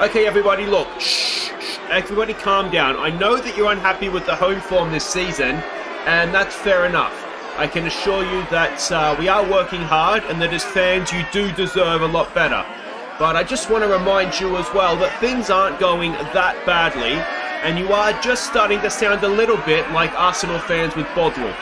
Okay, everybody, look. Everybody calm down. I know that you're unhappy with the home form this season, and that's fair enough. I can assure you that we are working hard, and that as fans, you do deserve a lot better. But I just want to remind you as well that things aren't going that badly, and you are just starting to sound a little bit like Arsenal fans with Bothwell.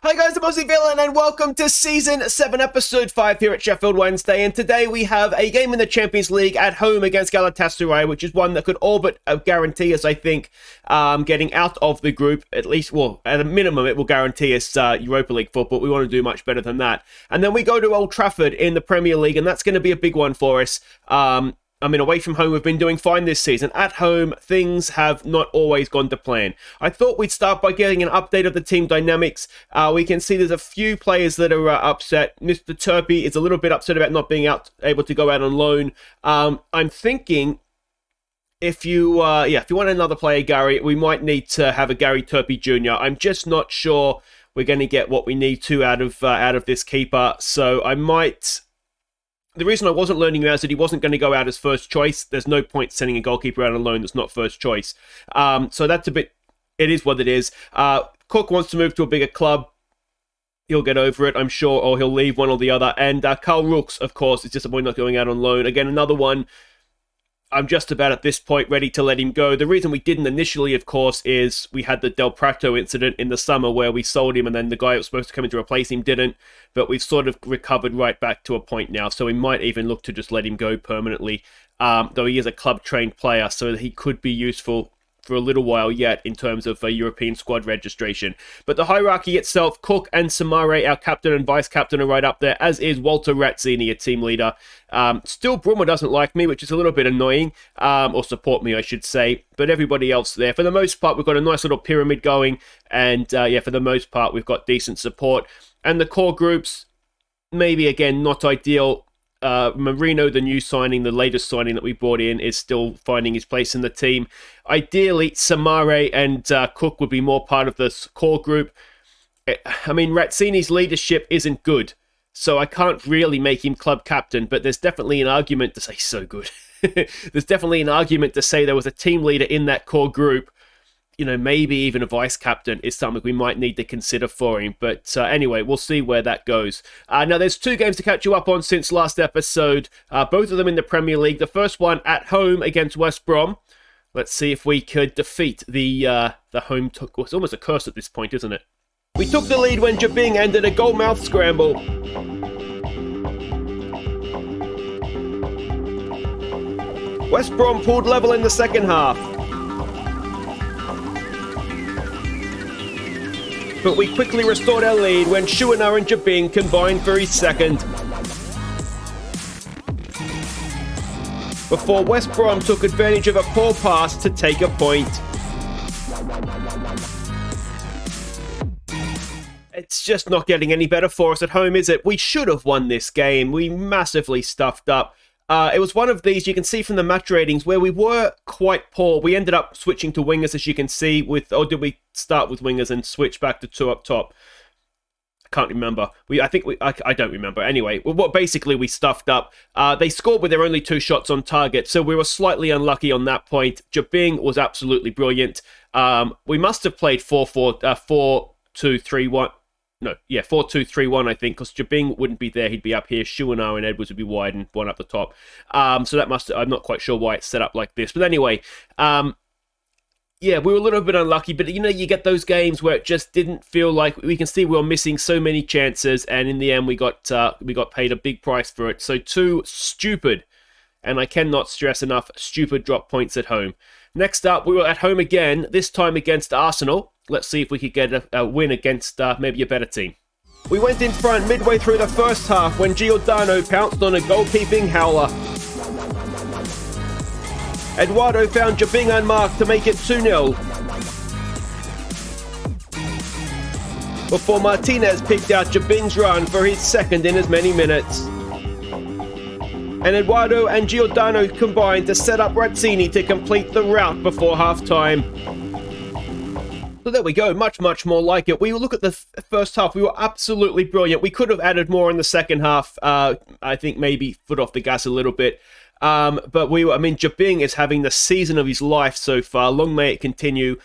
Hi guys, I'm Aussie Villain and welcome to Season 7, Episode 5 here at Sheffield Wednesday. And today we have a game in the Champions League at home against Galatasaray, which is one that could all but guarantee us, I think, getting out of the group. At least, well, at a minimum, it will guarantee us Europa League football. We want to do much better than that. And then we go to Old Trafford in the Premier League, and that's going to be a big one for us. Away from home, we've been doing fine this season. At home, things have not always gone to plan. I thought we'd start by getting an update of the team dynamics. We can see there's a few players that are upset. Mr. Turpy is a little bit upset about not being able to go out on loan. I'm thinking if you want another player, Gary, we might need to have a Gary Turpy Jr. I'm just not sure we're going to get what we need to out of this keeper. So I might. The reason I wasn't loaning him out is that he wasn't going to go out as first choice. There's no point sending a goalkeeper out on loan that's not first choice. So that's a bit. It is what it is. Cook wants to move to a bigger club. He'll get over it, I'm sure, or he'll leave, one or the other. And Carl Rooks, of course, is disappointed not going out on loan. Again, another one. I'm just about at this point ready to let him go. The reason we didn't initially, of course, is we had the Del Prato incident in the summer where we sold him and then the guy that was supposed to come in to replace him didn't. But we've sort of recovered right back to a point now. So we might even look to just let him go permanently. Though he is a club-trained player, so he could be useful for a little while yet in terms of European squad registration. But the hierarchy itself, Cook and Samare, our captain and vice-captain, are right up there, as is Walter Razzini, a team leader. Still, Brummer doesn't like me, which is a little bit annoying, or support me, I should say, but everybody else there. For the most part, we've got a nice little pyramid going, and for the most part, we've got decent support. And the core groups, maybe, again, not ideal. Marino, the new signing, the latest signing that we brought in, is still finding his place in the team. Ideally, Samare and Cook would be more part of this core group. Razzini's leadership isn't good, so I can't really make him club captain, but there's definitely an argument to say so good. There's definitely an argument to say there was a team leader in that core group. Maybe even a vice-captain is something we might need to consider for him. But anyway, we'll see where that goes. Now, there's two games to catch you up on since last episode. Both of them in the Premier League. The first one at home against West Brom. Let's see if we could defeat the home... It's almost a curse at this point, isn't it? We took the lead when Jabing ended a goal-mouth scramble. West Brom pulled level in the second half. But we quickly restored our lead when Shuana and Jabing combined for his second. Before West Brom took advantage of a poor pass to take a point. It's just not getting any better for us at home, is it? We should have won this game. We massively stuffed up. It was one of these, you can see from the match ratings, where we were quite poor. We ended up switching to wingers, as you can see, or did we start with wingers and switch back to two up top? I can't remember. I don't remember. Anyway, basically we stuffed up. They scored with their only two shots on target, so we were slightly unlucky on that point. Jabing was absolutely brilliant. We must have played 4-2-3-1. No, yeah, 4-2-3-1, I think, because Jabing wouldn't be there. He'd be up here. Shuana and Edwards would be wide and one up the top. So that I'm not quite sure why it's set up like this. But anyway, we were a little bit unlucky. But, you get those games where it just didn't feel like... We can see we were missing so many chances. And in the end, we got paid a big price for it. So two stupid, and I cannot stress enough, stupid drop points at home. Next up, we were at home again, this time against Arsenal. Let's see if we could get a win against maybe a better team. We went in front midway through the first half when Giordano pounced on a goalkeeping howler. Eduardo found Jabing unmarked to make it 2-0. Before Martinez picked out Jabing's run for his second in as many minutes. And Eduardo and Giordano combined to set up Razzini to complete the rout before half-time. So there we go, much more like it. We look at the first half, we were absolutely brilliant. We could have added more in the second half. I think maybe foot off the gas a little bit. But Jabing is having the season of his life so far. Long may it continue.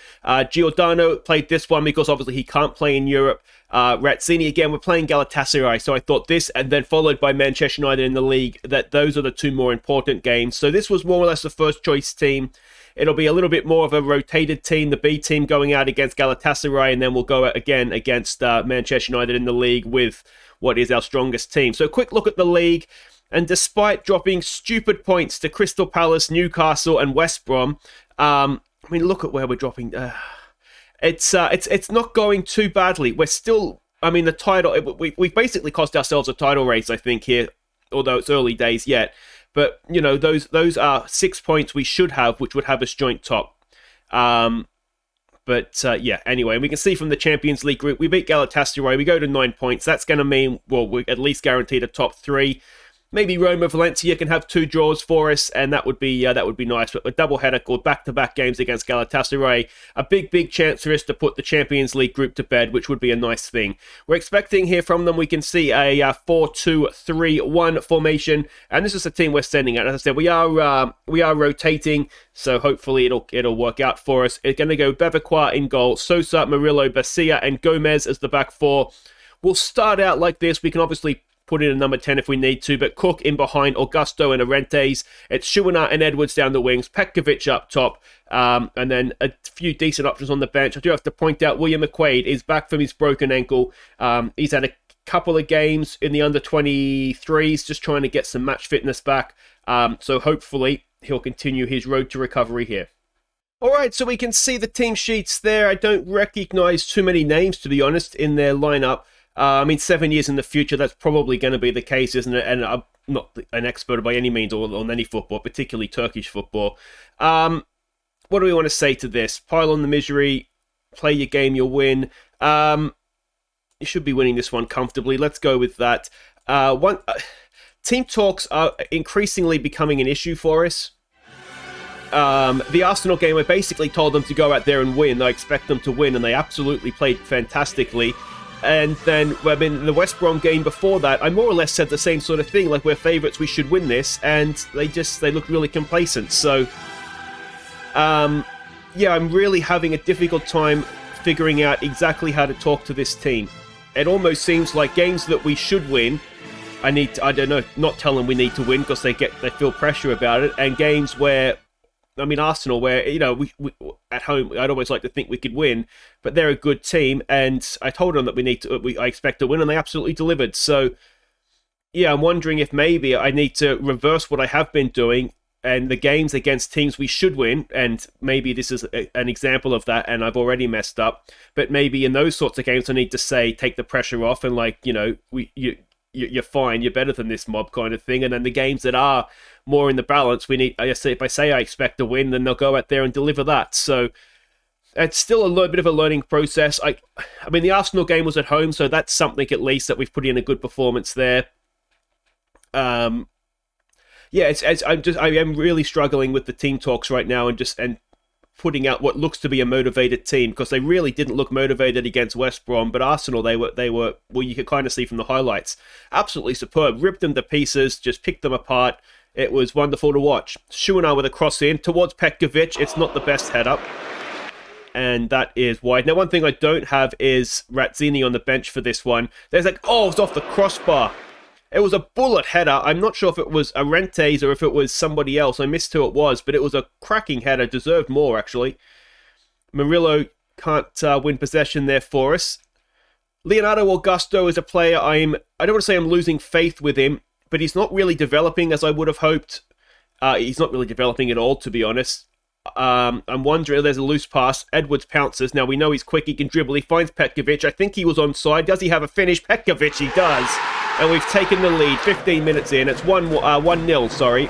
Giordano played this one because obviously he can't play in Europe. Razzini again, we're playing Galatasaray, so I thought this, and then followed by Manchester United in the league, that those are the two more important games. So this was more or less the first choice team. It'll be a little bit more of a rotated team, the B team going out against Galatasaray, and then we'll go out again against Manchester United in the league with what is our strongest team. So quick look at the league, and despite dropping stupid points to Crystal Palace, Newcastle, and West Brom, look at where we're dropping. It's not going too badly. We're still, the title, we've basically cost ourselves a title race, I think, here, although it's early days yet. But, those are 6 points we should have, which would have us joint top. Anyway, we can see from the Champions League group, we beat Galatasaray, we go to 9 points. That's going to mean, we're at least guaranteed a top 3. Maybe Roma Valencia can have 2 draws for us, and that would be nice. But a double-header called back-to-back games against Galatasaray, a big chance for us to put the Champions League group to bed, which would be a nice thing. We're expecting here from them, we can see a 4-2-3-1 formation, and this is the team we're sending out. As I said, we are rotating, so hopefully it'll work out for us. It's going to go Bevilacqua in goal, Sosa, Murillo, Basia, and Gomez as the back 4. We'll start out like this. We can obviously put in a number 10 if we need to, but Cook in behind Augusto and Arentes. It's Schuena and Edwards down the wings, Petkovic up top, and then a few decent options on the bench. I do have to point out William McQuaid is back from his broken ankle. He's had a couple of games in the under-23s, just trying to get some match fitness back. So hopefully he'll continue his road to recovery here. Alright, so we can see the team sheets there. I don't recognize too many names, to be honest, in their lineup. 7 years in the future, that's probably going to be the case, isn't it? And I'm not an expert by any means on any football, particularly Turkish football. What do we want to say to this? Pile on the misery, play your game, you'll win. You should be winning this one comfortably. Let's go with that. Team talks are increasingly becoming an issue for us. The Arsenal game, I basically told them to go out there and win. I expect them to win, and they absolutely played fantastically. And then, in the West Brom game before that, I more or less said the same sort of thing, like we're favourites, we should win this, and they look really complacent. So, I'm really having a difficult time figuring out exactly how to talk to this team. It almost seems like games that we should win, not tell them we need to win because they feel pressure about it, and games where, Arsenal, where, we at home, I'd always like to think we could win, but they're a good team, and I told them that I expect to win, and they absolutely delivered. So, I'm wondering if maybe I need to reverse what I have been doing, and the games against teams we should win, and maybe this is an example of that, and I've already messed up, but maybe in those sorts of games I need to say, take the pressure off, and you're fine, you're better than this mob kind of thing. And then the games that are more in the balance, if I say I expect to win, then they'll go out there and deliver that. So it's still a little bit of a learning process. The Arsenal game was at home, so that's something at least that we've put in a good performance there. I am really struggling with the team talks right now, and putting out what looks to be a motivated team, because they really didn't look motivated against West Brom, but Arsenal, they were you could kind of see from the highlights, absolutely superb, ripped them to pieces, just picked them apart. It was wonderful to watch. Schuena with a cross in towards Petkovic. It's not the best head-up, and that is wide. Now, one thing I don't have is Razzini on the bench for this one. There's it was off the crossbar. It was a bullet header. I'm not sure if it was Arentes or if it was somebody else. I missed who it was, but it was a cracking header. Deserved more, actually. Murillo can't win possession there for us. Leonardo Augusto is a player I don't want to say I'm losing faith with him, but he's not really developing as I would have hoped. He's not really developing at all, to be honest. I'm wondering, there's a loose pass. Edwards pounces. Now, we know he's quick. He can dribble. He finds Petkovic. I think he was onside. Does he have a finish? Petkovic, he does. And we've taken the lead 15 minutes in. It's 1-0, sorry.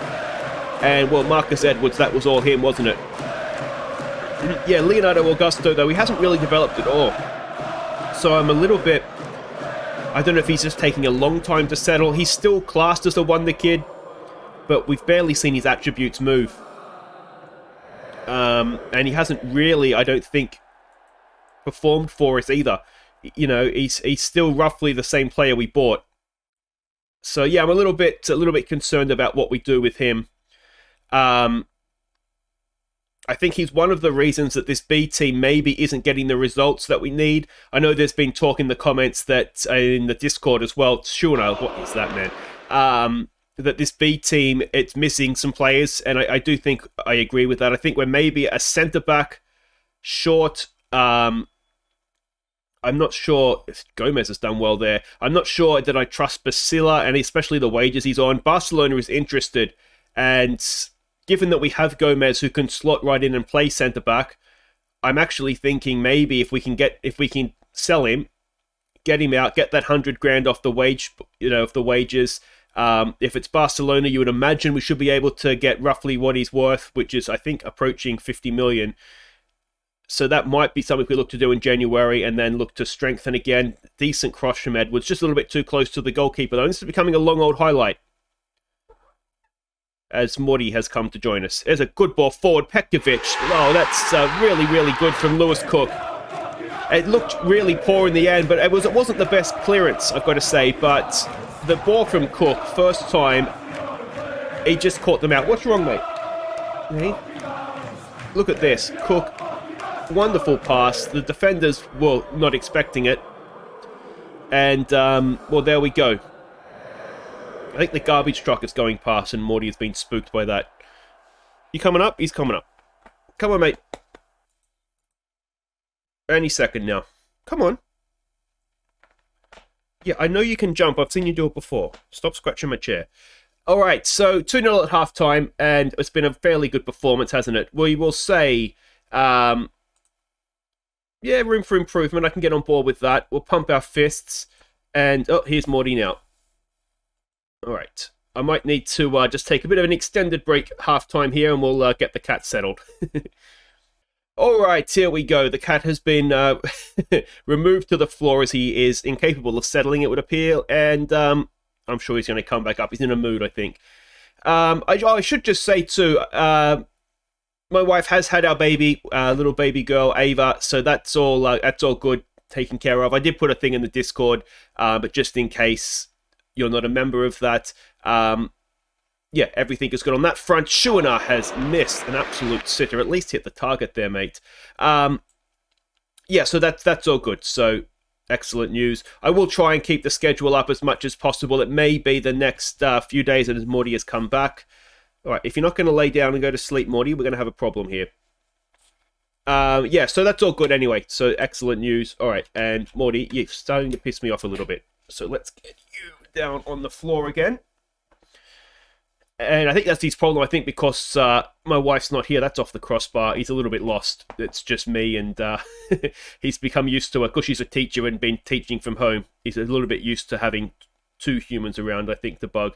And, Marcus Edwards, that was all him, wasn't it? Leonardo Augusto, though, he hasn't really developed at all. So I'm a little bit... I don't know if he's just taking a long time to settle. He's still classed as a wonder kid, but we've barely seen his attributes move. And he hasn't really, I don't think, performed for us either. You know, he's still roughly the same player we bought. So yeah, I'm a little bit concerned about what we do with him. I think he's one of the reasons that this B team maybe isn't getting the results that we need. I know there's been talk in the comments that in the Discord as well. Shuna, what is that, man? That this B team, it's missing some players, and I do think I agree with that. I think we're maybe a centre-back short. I'm not sure if Gomez has done well there. I'm not sure that I trust Basila, and especially the wages he's on. Barcelona is interested, and given that we have Gomez who can slot right in and play centre-back, I'm actually thinking maybe if we can sell him, get him out, get that 100 grand off the wage, of the wages. If it's Barcelona, you would imagine we should be able to get roughly what he's worth, which is, I think, approaching 50 million. So that might be something we look to do in January and then look to strengthen again. Decent cross from Edwards, just a little bit too close to the goalkeeper though. This is becoming a long old highlight as Morty has come to join us. There's a good ball forward, Petkovic. Oh, that's really, really good from Lewis Cook. It looked really poor in the end, but it wasn't the best clearance, I've got to say. But the ball from Cook, first time, he just caught them out. What's wrong, mate? Hey? Look at this. Cook, wonderful pass. The defenders were not expecting it. And, well, there we go. I think the garbage truck is going past and Morty has been spooked by that. You coming up? He's coming up. Come on, mate. Any second now. Come on. Yeah, I know you can jump. I've seen you do it before. Stop scratching my chair. All right, so 2-0 at halftime, and it's been a fairly good performance, hasn't it? We will say, yeah, room for improvement. I can get on board with that. We'll pump our fists. And, oh, here's Morty now. All right, I might need to just take a bit of an extended break half-time here, and we'll get the cat settled. All right, here we go. The cat has been removed to the floor as he is incapable of settling, it would appear, and I'm sure he's going to come back up. He's in a mood, I think. I should just say, too, my wife has had our baby, little baby girl, Ava, so that's all good, taken care of. I did put a thing in the Discord, but just in case you're not a member of that. Yeah, everything is good on that front. Schuener has missed an absolute sitter. At least hit the target there, mate. Yeah, so that's all good. So, excellent news. I will try and keep the schedule up as much as possible. It may be the next few days as Morty has come back. All right, if you're not going to lay down and go to sleep, Morty, we're going to have a problem here. Yeah, so that's all good anyway. So, excellent news. All right, and Morty, you're starting to piss me off a little bit. So, let's get you down on the floor again. And I think that's his problem. I think because my wife's not here, that's off the crossbar. He's a little bit lost. It's just me, and he's become used to it. Because she's a teacher and been teaching from home, he's a little bit used to having two humans around, I think, the bug.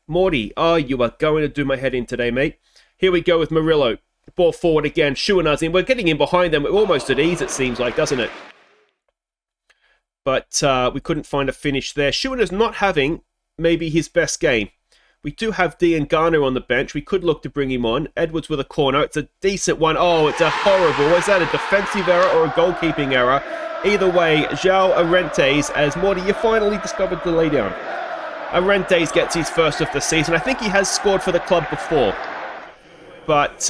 Morty, you are going to do my head in today, mate. Here we go with Murillo. Ball forward again. Schuener's in. We're getting in behind them. We're almost at ease, it seems like, doesn't it? But we couldn't find a finish there. Schuener's not having maybe his best game. We do have Dean Garner on the bench. We could look to bring him on. Edwards with a corner. It's a decent one. Oh, it's a horrible. Was that a defensive error or a goalkeeping error? Either way, João Arantes, as Morty, you finally discovered the laydown. Arantes gets his first of the season. I think he has scored for the club before. But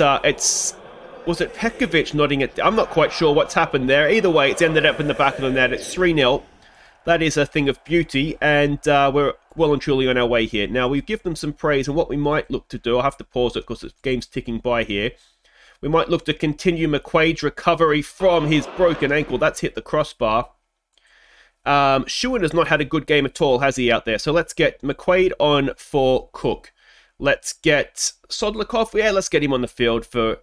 was it Petkovic nodding it? I'm not quite sure what's happened there. Either way, it's ended up in the back of the net. It's 3-0. That is a thing of beauty, and we're well and truly on our way here. Now, we've given them some praise, and what we might look to do, I'll have to pause it because the game's ticking by here. We might look to continue McQuaid's recovery from his broken ankle. That's hit the crossbar. Schuener has not had a good game at all, has he, out there? So let's get McQuaid on for Cook. Let's get Sodlikov. Yeah, let's get him on the field for...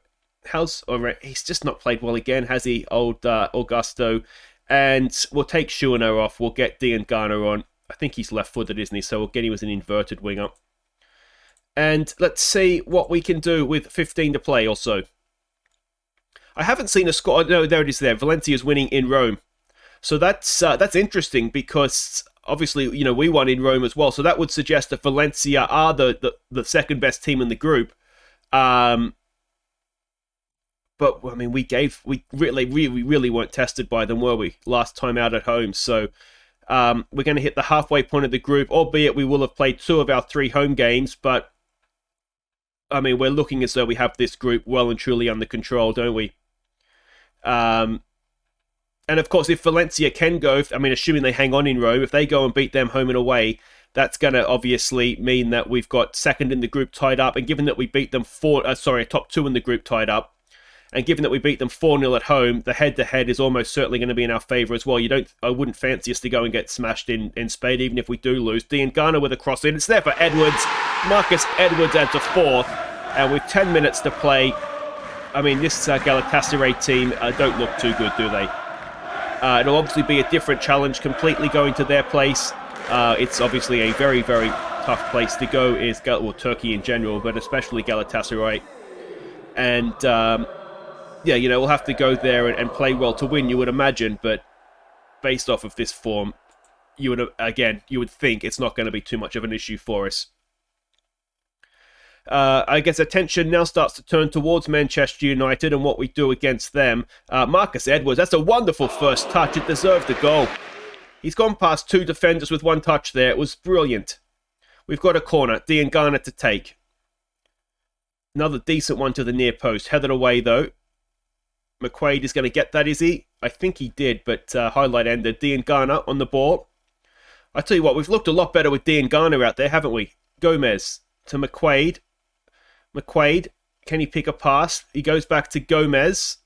He's just not played well again, has he, old Augusto? And we'll take Schuener off. We'll get Dean Garner on. I think he's left-footed, isn't he? So we'll get him as an inverted winger. And let's see what we can do with 15 to play or so. I haven't seen a score. No, there it is there. Valencia's winning in Rome. So that's interesting because obviously, we won in Rome as well. So that would suggest that Valencia are the second best team in the group. But I mean, we really weren't tested by them, were we? Last time out at home, so we're going to hit the halfway point of the group, albeit we will have played 2 of our 3 home games. But I mean, we're looking as though we have this group well and truly under control, don't we? And of course, if Valencia can go, I mean, assuming they hang on in Rome, if they go and beat them home and away, that's going to obviously mean that we've got second in the group tied up. And given that we beat them top 2 in the group tied up, and given that we beat them 4-0 at home, the head-to-head is almost certainly going to be in our favour as well. I wouldn't fancy us to go and get smashed in Spain, even if we do lose. Diangana with a cross in. It's there for Edwards. Marcus Edwards adds a 4th. And with 10 minutes to play, I mean, this Galatasaray team don't look too good, do they? It'll obviously be a different challenge completely going to their place. It's obviously a very, very tough place to go, Turkey in general, but especially Galatasaray. And yeah, we'll have to go there and play well to win, you would imagine, but based off of this form, you would think it's not going to be too much of an issue for us. I guess attention now starts to turn towards Manchester United and what we do against them. Marcus Edwards, that's a wonderful first touch. It deserved a goal. He's gone past 2 defenders with 1 touch there. It was brilliant. We've got a corner. Diangana to take. Another decent one to the near post. Headed away, though. McQuaid is going to get that, is he? I think he did, but highlight ended. Diangana on the ball. I tell you what, we've looked a lot better with Diangana out there, haven't we? Gomez to McQuaid. McQuaid, can he pick a pass? He goes back to Gomez.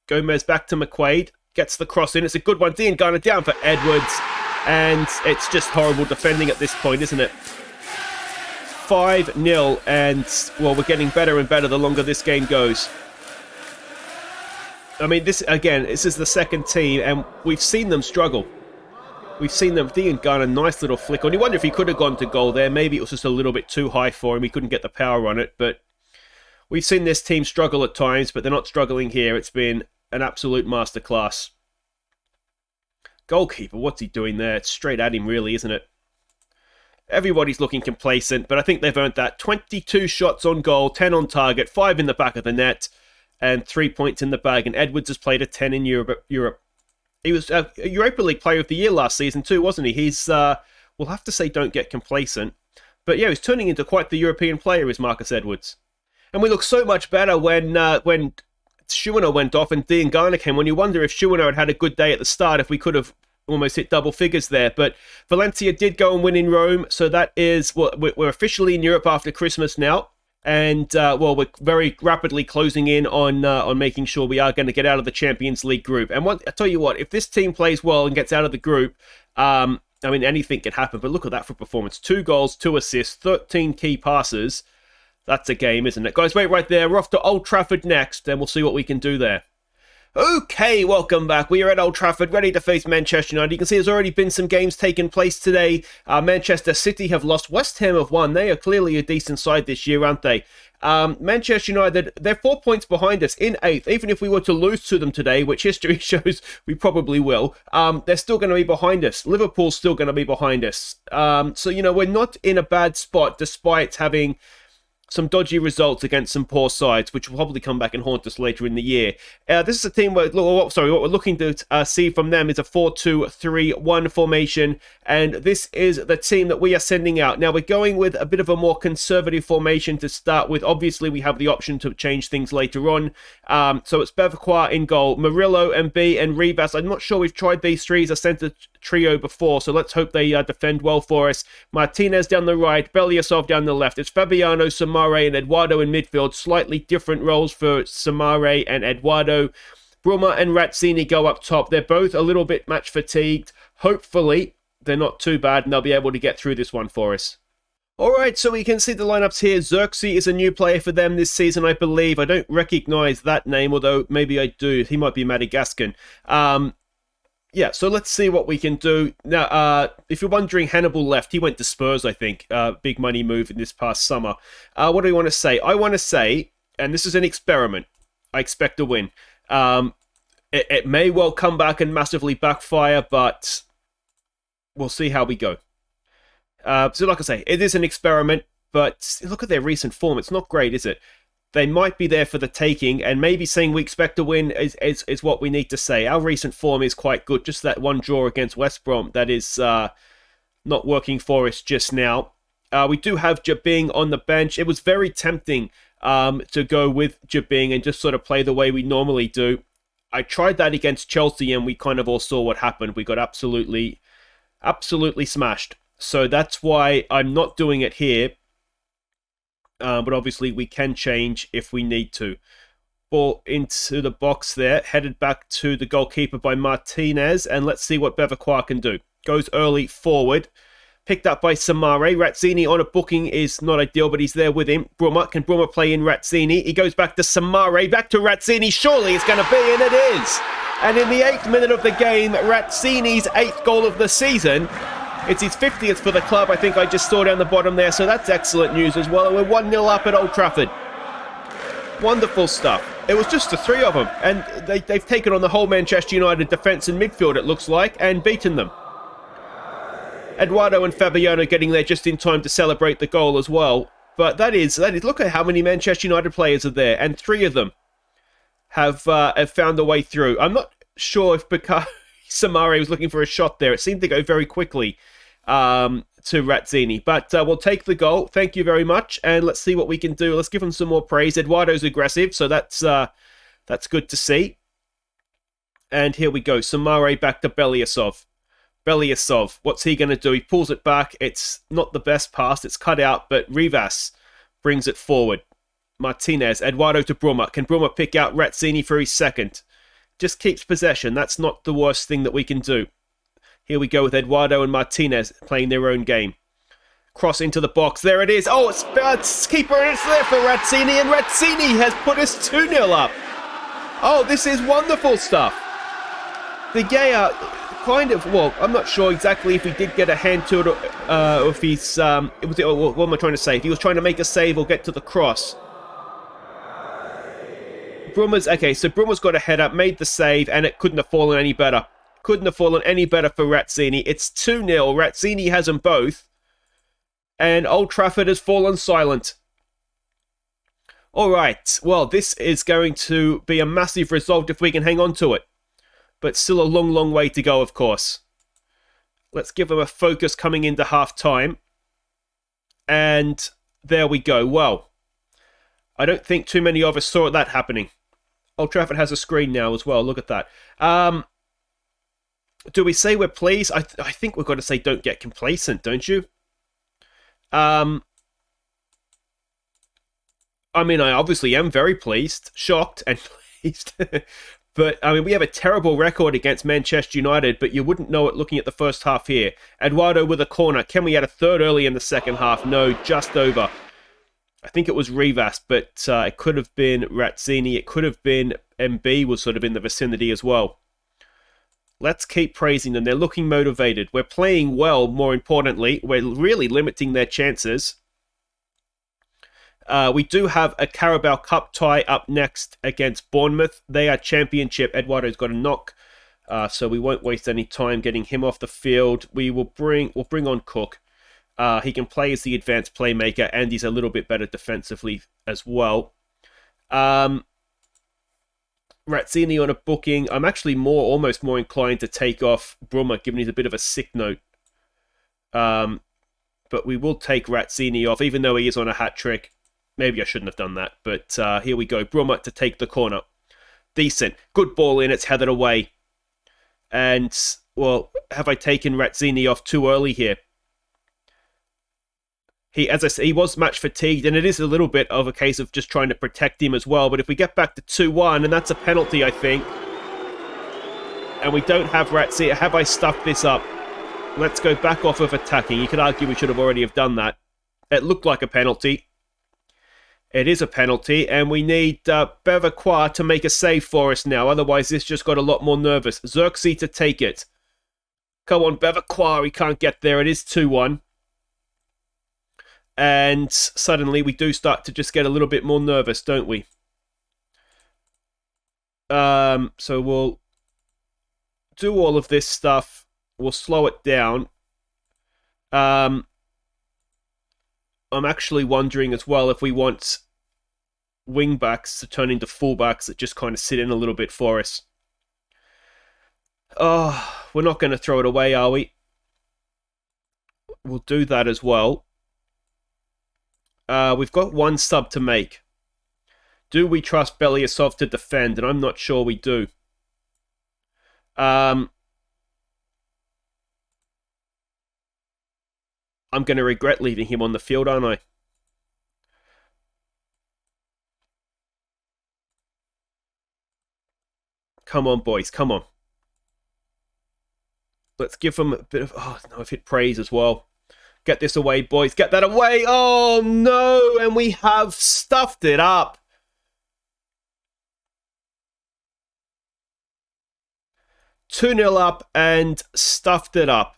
Gomez back to McQuaid. Gets the cross in. It's a good one. Diangana down for Edwards. And it's just horrible defending at this point, isn't it? 5-0. And, well, we're getting better and better the longer this game goes. I mean, this is the second team, and we've seen them struggle. We've seen them. Diangana, nice little flick on. You wonder if he could have gone to goal there. Maybe it was just a little bit too high for him. He couldn't get the power on it. But we've seen this team struggle at times, but they're not struggling here. It's been an absolute masterclass. Goalkeeper, what's he doing there? It's straight at him, really, isn't it? Everybody's looking complacent, but I think they've earned that. 22 shots on goal, 10 on target, 5 in the back of the net, and 3 points in the bag. And Edwards has played a 10 in Europe. He was a Europa League Player of the Year last season too, wasn't he? He's, we'll have to say don't get complacent. But yeah, he's turning into quite the European player, is Marcus Edwards. And we look so much better when Schuener went off and Diangana came on. You wonder if Schuener had a good day at the start, if we could have almost hit double figures there. But Valencia did go and win in Rome, so that is, we're officially in Europe after Christmas now. And, well, we're very rapidly closing in on making sure we are going to get out of the Champions League group. And I tell you what, if this team plays well and gets out of the group, I mean, anything can happen. But look at that for performance. 2 goals, 2 assists, 13 key passes. That's a game, isn't it? Guys, wait right there. We're off to Old Trafford next, and we'll see what we can do there. Okay, welcome back. We are at Old Trafford, ready to face Manchester United. You can see there's already been some games taking place today. Manchester City have lost. West Ham have won. They are clearly a decent side this year, aren't they? Manchester United, they're 4 points behind us in 8th. Even if we were to lose to them today, which history shows we probably will, they're still going to be behind us. Liverpool's still going to be behind us. So, we're not in a bad spot despite having some dodgy results against some poor sides, which will probably come back and haunt us later in the year. This is a team what we're looking to see from them is a 4-2-3-1 formation, and this is the team that we are sending out. Now, we're going with a bit of a more conservative formation to start with. Obviously, we have the option to change things later on. So it's Bevilacqua in goal, Murillo, Mb, and Rivas. I'm not sure we've tried these three as a centre trio before, so let's hope they defend well for us. Martinez down the right, Belyasov down the left. It's Fabiano, Samare, and Eduardo in midfield. Slightly different roles for Samare and Eduardo. Bruma and Razzini go up top. They're both a little bit match fatigued. Hopefully, they're not too bad and they'll be able to get through this one for us. Alright, so we can see the lineups here. Xerxes is a new player for them this season, I believe. I don't recognise that name, although maybe I do. He might be Madagascan. Yeah, so let's see what we can do. Now, if you're wondering, Hannibal left. He went to Spurs, I think. Big money move in this past summer. What do we want to say? I want to say, and this is an experiment, I expect a win. It may well come back and massively backfire, but we'll see how we go. So like I say, it is an experiment, but look at their recent form. It's not great, is it? they might be there for the taking, and maybe saying we expect a win is what we need to say. Our recent form is quite good. Just that one draw against West Brom that is not working for us just now. We do have Jabing on the bench. It was very tempting to go with Jabing and just sort of play the way we normally do. I tried that against Chelsea, and we kind of all saw what happened. We got absolutely smashed. So that's why I'm not doing it here. But obviously we can change if we need to. Ball into the box there. Headed back to the goalkeeper by Martinez. And let's see what Bevilacqua can do. Goes early forward. Picked up by Samare. Razzini on a booking is not ideal, but he's there with him. Brummer. Can Brummer play in Razzini? He goes back to Samare. Back to Razzini. Surely it's going to be, and it is. And in the 8th minute of the game, Razzini's 8th goal of the season. It's his 50th for the club. I think I just saw down the bottom there, so that's excellent news as well. And we're 1-0 up at Old Trafford. Wonderful stuff. It was just the three of them, and they've taken on the whole Manchester United defence and midfield, it looks like, and beaten them. Eduardo and Fabiano getting there just in time to celebrate the goal as well. But that is look at how many Manchester United players are there, and 3 of them have found a way through. I'm not sure if Samare was looking for a shot there. It seemed to go very quickly to Razzini. But we'll take the goal. Thank you very much. And let's see what we can do. Let's give him some more praise. Eduardo's aggressive, so that's good to see. And here we go. Samare back to Belyasov. Belyasov, what's he going to do? He pulls it back. It's not the best pass. It's cut out, but Rivas brings it forward. Martinez, Eduardo to Brummer. Can Brummer pick out Razzini for his second? Just keeps possession. That's not the worst thing that we can do. Here we go with Eduardo and Martinez playing their own game. Cross into the box. There it is. Oh, it's keeper, and it's there for Razzini, and Razzini has put us 2-0 up. Oh, this is wonderful stuff. De Gea kind of, well, I'm not sure exactly if he did get a hand to it or if he's, what am I trying to say? If he was trying to make a save or get to the cross. Brummer's got a head up, made the save, and it couldn't have fallen any better. Couldn't have fallen any better for Razzini. It's 2-0. Razzini has them both. And Old Trafford has fallen silent. Alright, well, this is going to be a massive result if we can hang on to it. But still a long, long way to go, of course. Let's give them a focus coming into half-time. And there we go. Well, I don't think too many of us saw that happening. Old Trafford has a screen now as well. Look at that. Do we say we're pleased? I think we've got to say don't get complacent, don't you? I mean, I obviously am very pleased, shocked and pleased. But, I mean, we have a terrible record against Manchester United, but you wouldn't know it looking at the first half here. Eduardo with a corner. Can we add a third early in the second half? No, just over. I think it was Rivas, but it could have been Razzini. It could have been MB was sort of in the vicinity as well. Let's keep praising them. They're looking motivated. We're playing well, more importantly. We're really limiting their chances. We do have a Carabao Cup tie up next against Bournemouth. They are championship. Eduardo's got a knock, so we won't waste any time getting him off the field. We'll bring on Cook. He can play as the advanced playmaker, and he's a little bit better defensively as well. Razzini on a booking. I'm actually almost more inclined to take off Brummer, given he's a bit of a sick note. But we will take Razzini off, even though he is on a hat-trick. Maybe I shouldn't have done that, but here we go. Brummer to take the corner. Decent. Good ball in, it's headed away. And, well, have I taken Razzini off too early here? As I say, he was match fatigued, and it is a little bit of a case of just trying to protect him as well. But if we get back to 2-1, and that's a penalty, I think, and we don't have Razzini, have I stuffed this up? Let's go back off of attacking. You could argue we should have already have done that. It looked like a penalty. It is a penalty, and we need Bevilacqua to make a save for us now. Otherwise, this just got a lot more nervous. Xerxes to take it. Come on, Bevilacqua. He can't get there. It is 2-1. And suddenly we do start to just get a little bit more nervous, don't we? So we'll do all of this stuff. We'll slow it down. I'm actually wondering as well if we want wing-backs to turn into full-backs that just kind of sit in a little bit for us. Oh, we're not going to throw it away, are we? We'll do that as well. We've got one sub to make. Do we trust Belyasov to defend? And I'm not sure we do. I'm going to regret leaving him on the field, aren't I? Come on, boys. Come on. Let's give them a bit of... Oh, no, I've hit praise as well. Get this away, boys. Get that away. Oh, no. And we have stuffed it up. 2-0 up and stuffed it up.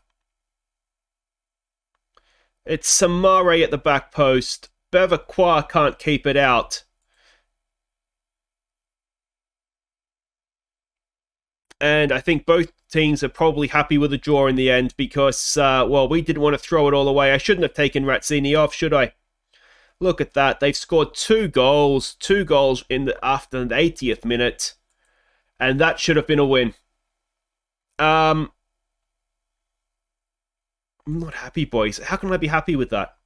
It's Samare at the back post. Bevacqua can't keep it out. And I think both teams are probably happy with the draw in the end because, well, we didn't want to throw it all away. I shouldn't have taken Razzini off, should I? Look at that. They've scored 2 goals. 2 goals after the 80th minute. And that should have been a win. I'm not happy, boys. How can I be happy with that?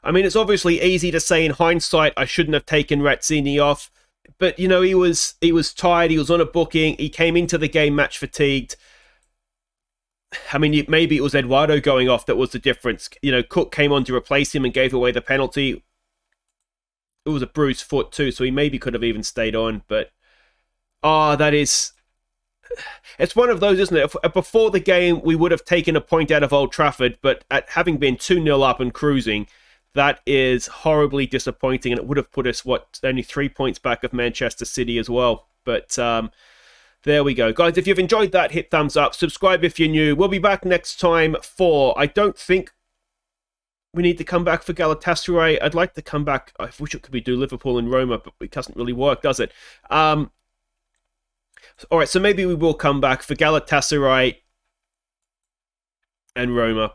I mean, it's obviously easy to say in hindsight I shouldn't have taken Razzini off. But, you know, he was tired. He was on a booking. He came into the game match fatigued. I mean, maybe it was Eduardo going off that was the difference. You know, Cook came on to replace him and gave away the penalty. It was a bruised foot too, so he maybe could have even stayed on. But, that is... It's one of those, isn't it? Before the game, we would have taken a point out of Old Trafford, but at having been 2-0 up and cruising... That is horribly disappointing, and it would have put us, only 3 points back of Manchester City as well. But there we go. Guys, if you've enjoyed that, hit thumbs up. Subscribe if you're new. We'll be back next time for, I don't think we need to come back for Galatasaray. I'd like to come back. I wish it could be do Liverpool and Roma, but it doesn't really work, does it? All right, so maybe we will come back for Galatasaray and Roma.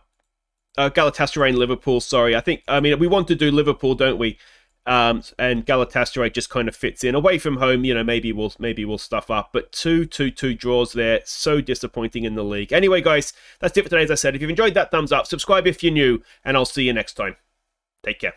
Galatasaray and Liverpool, sorry. I mean, we want to do Liverpool, don't we? And Galatasaray just kind of fits in. Away from home, you know, maybe we'll stuff up. But 2-2 draws there. So disappointing in the league. Anyway, guys, that's it for today, as I said. If you've enjoyed that, thumbs up. Subscribe if you're new. And I'll see you next time. Take care.